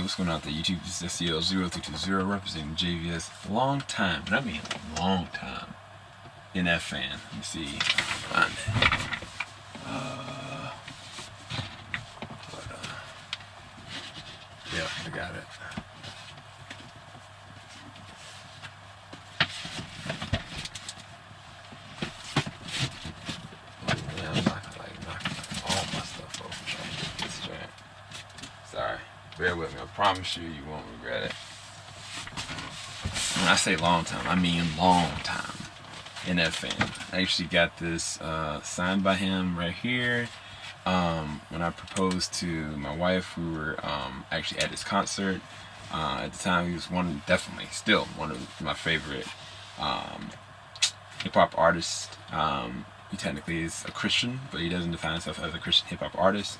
what's going on out there, YouTube? This is SEL0320 representing JVS. Long time, and I mean long time, NF fan. Let me see. Find it. Yeah, I got it. Yeah, I'm not gonna knock all my stuff over trying to get this joint. Sorry, bear with me. I promise you, you won't regret it. When I say long time, I mean long time. NF fan. I actually got this signed by him right here. When I proposed to my wife, we were actually at his concert. At the time, he was definitely still one of my favorite hip-hop artists. He technically is a Christian, but he doesn't define himself as a Christian hip-hop artist.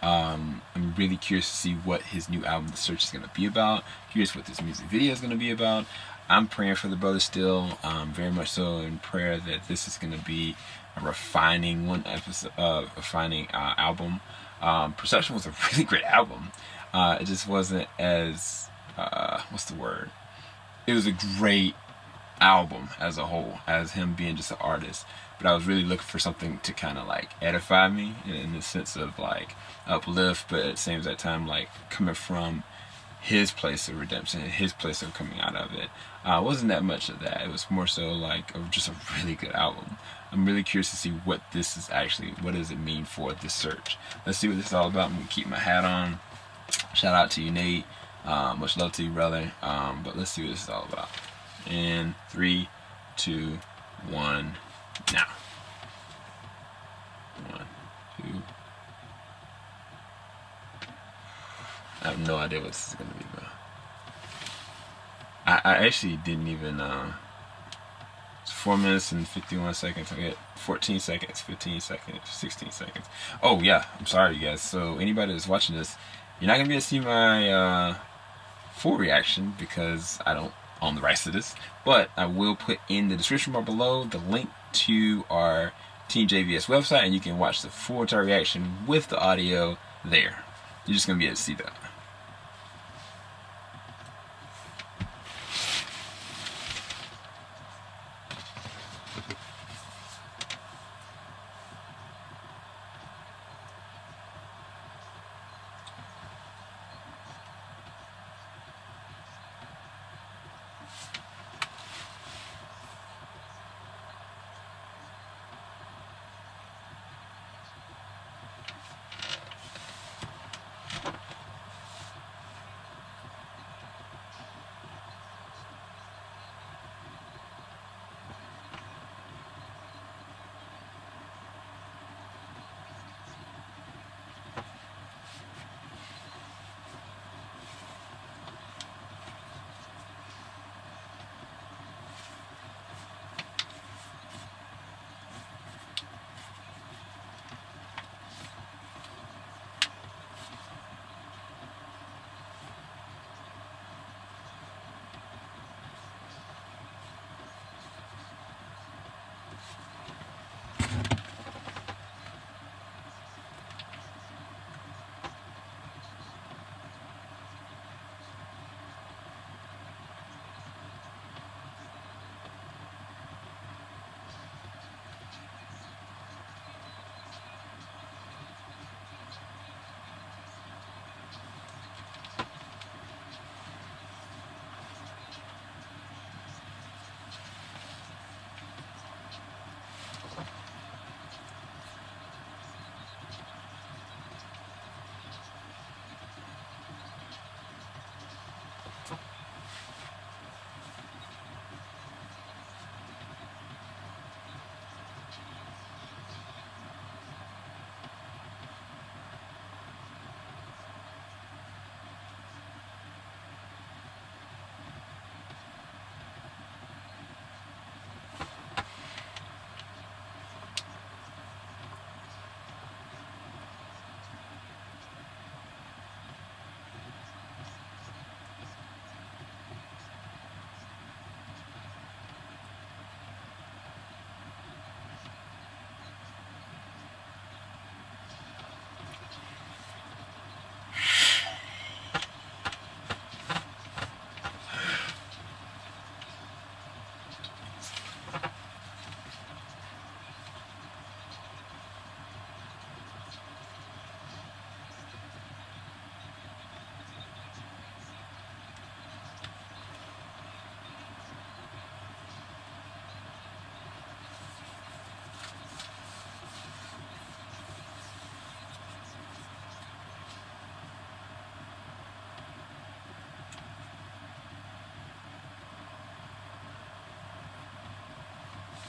I'm really curious to see what his new album, The Search, is going to be about. Curious what this music video is going to be about. I'm praying for the brother still, very much so in prayer that this is going to be a refining album. Perception was a really great album. It just wasn't as what's the word? It was a great album as a whole, as him being just an artist. But I was really looking for something to kind of like edify me in the sense of like uplift, but at the same time like coming from his place of redemption, his place of coming out of it. Wasn't that much of that. It was more so like just a really good album. I'm really curious to see what this is actually, what does it mean for The Search. Let's see what this is all about. I'm going to keep my hat on. Shout out to you, Nate. Much love to you, brother. But let's see what this is all about. In 3, 2, 1, now. 1, 2. I have no idea what this is going to be, bro. I actually didn't even, it's 4 minutes and 51 seconds. I get 14 seconds, 15 seconds, 16 seconds. Oh, yeah, I'm sorry, you guys. So anybody that's watching this, you're not going to be able to see my full reaction because I don't own the rights to this. But I will put in the description bar below the link to our Team JVS website, and you can watch the full entire reaction with the audio there. You're just going to be able to see that.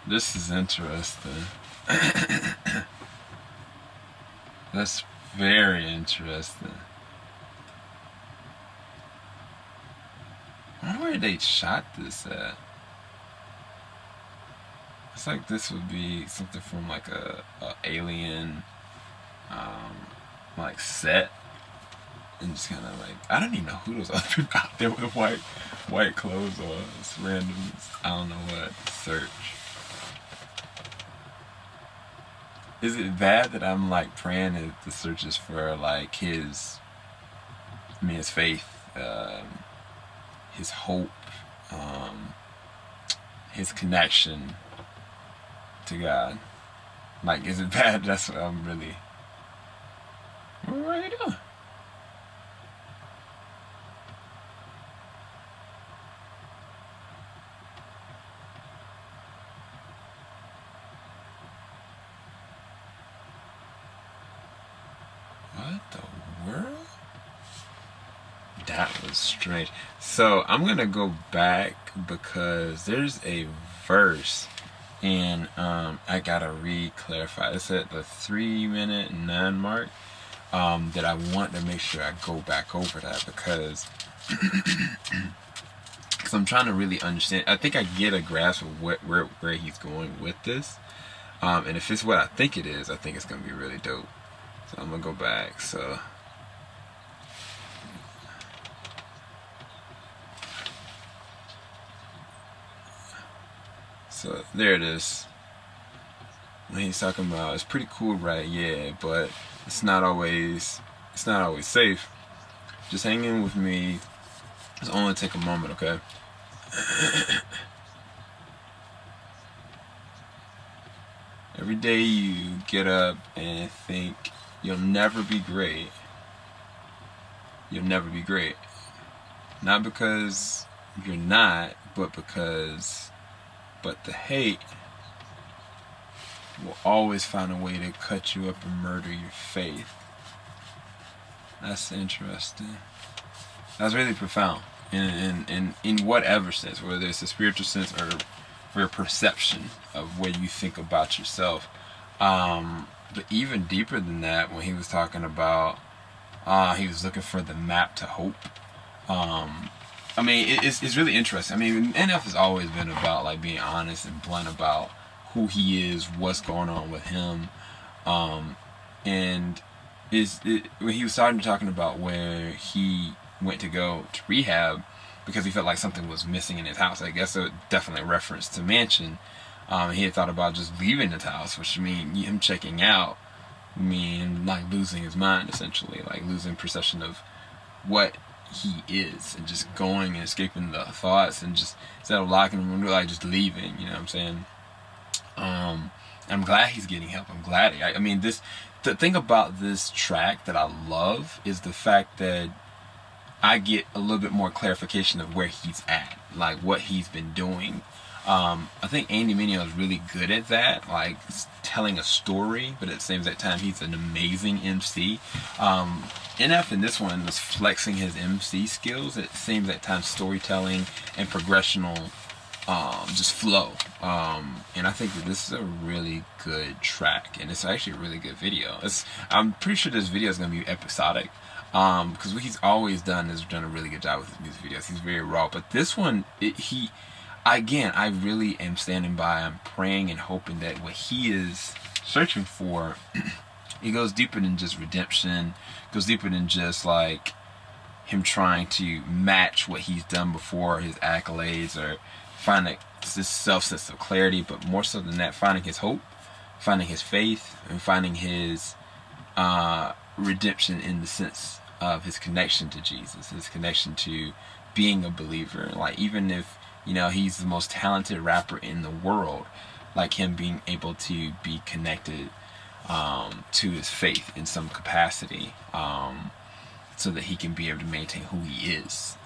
This is interesting. That's very interesting. I wonder where they shot this at. It's like this would be something from like a alien like set, and just kind of like, I don't even know who those other people out there with white clothes are. It's random. I don't know what. Search. Is it bad that I'm like praying that the search is for like his faith, his hope, his connection to God? Like, is it bad? That's what I'm really. What are you doing? What the world? That was strange. So I'm gonna go back because there's a verse, and I gotta re-clarify. It's at the 3-minute and 9 mark. That I want to make sure I go back over that because I'm trying to really understand. I think I get a grasp of where he's going with this, and if it's what I think it is, I think it's gonna be really dope. So I'm gonna go back. So there it is. When he's talking about, it's pretty cool, right? Yeah, but it's not always safe. Just hang in with me. It's only take a moment, okay? Every day you get up and think you'll never be great. You'll never be great. Not because you're not, but the hate will always find a way to cut you up and murder your faith. That's interesting. That's really profound in whatever sense, whether it's a spiritual sense or for a perception of where you think about yourself. But even deeper than that, when he was talking about he was looking for the map to hope. I mean, it's really interesting. I mean, NF has always been about like being honest and blunt about who he is, what's going on with him, and when he was talking about where he went to go to rehab because he felt like something was missing in his house. I guess it definitely referenced to Mansion. He had thought about just leaving his house, which mean him checking out, mean like losing his mind, essentially, like losing perception of what he is, and just going and escaping the thoughts, and just instead of locking him, like just leaving. You know what I'm saying? I'm glad he's getting help. I'm glad. I mean, the thing about this track that I love is the fact that I get a little bit more clarification of where he's at, like what he's been doing. I think Andy Mineo is really good at that, like telling a story, but at the same time, he's an amazing MC. NF in this one was flexing his MC skills at the same time, storytelling and progressional, just flow. And I think that this is a really good track, and it's actually a really good video. I'm pretty sure this video is going to be episodic, because what he's always done is done a really good job with his music videos. He's very raw, but this one, I really am standing by. I'm praying and hoping that what he is searching for, it goes deeper than just redemption, goes deeper than just like him trying to match what he's done before, his accolades, or finding this self-sense of clarity, but more so than that, finding his hope, finding his faith, and finding his redemption in the sense of his connection to Jesus, his connection to being a believer. Like, even if, you know, he's the most talented rapper in the world, like him being able to be connected to his faith in some capacity, so that he can be able to maintain who he is.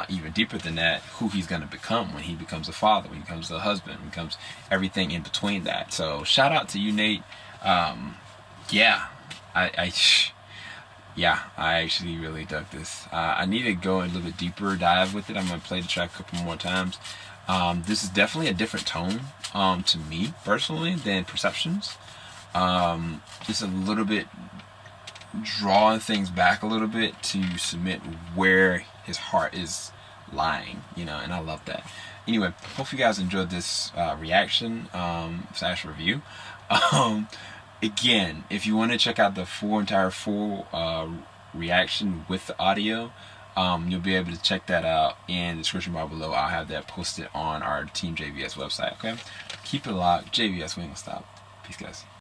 Even deeper than that, who he's going to become when he becomes a father, when he becomes a husband, when he becomes everything in between that. So shout out to you, Nate. I actually really dug this. I need to go a little bit deeper dive with it. I'm going to play the track a couple more times. This is definitely a different tone. to me personally than Perceptions. Just a little bit drawing things back a little bit to submit where his heart is lying, and I love that. Anyway, hope you guys enjoyed this reaction / review. Again, if you want to check out the entire full reaction with the audio, you'll be able to check that out in the description bar below. I'll have that posted on our Team JVS website. Okay, keep it locked. JVS, we ain't gonna stop. Peace, guys.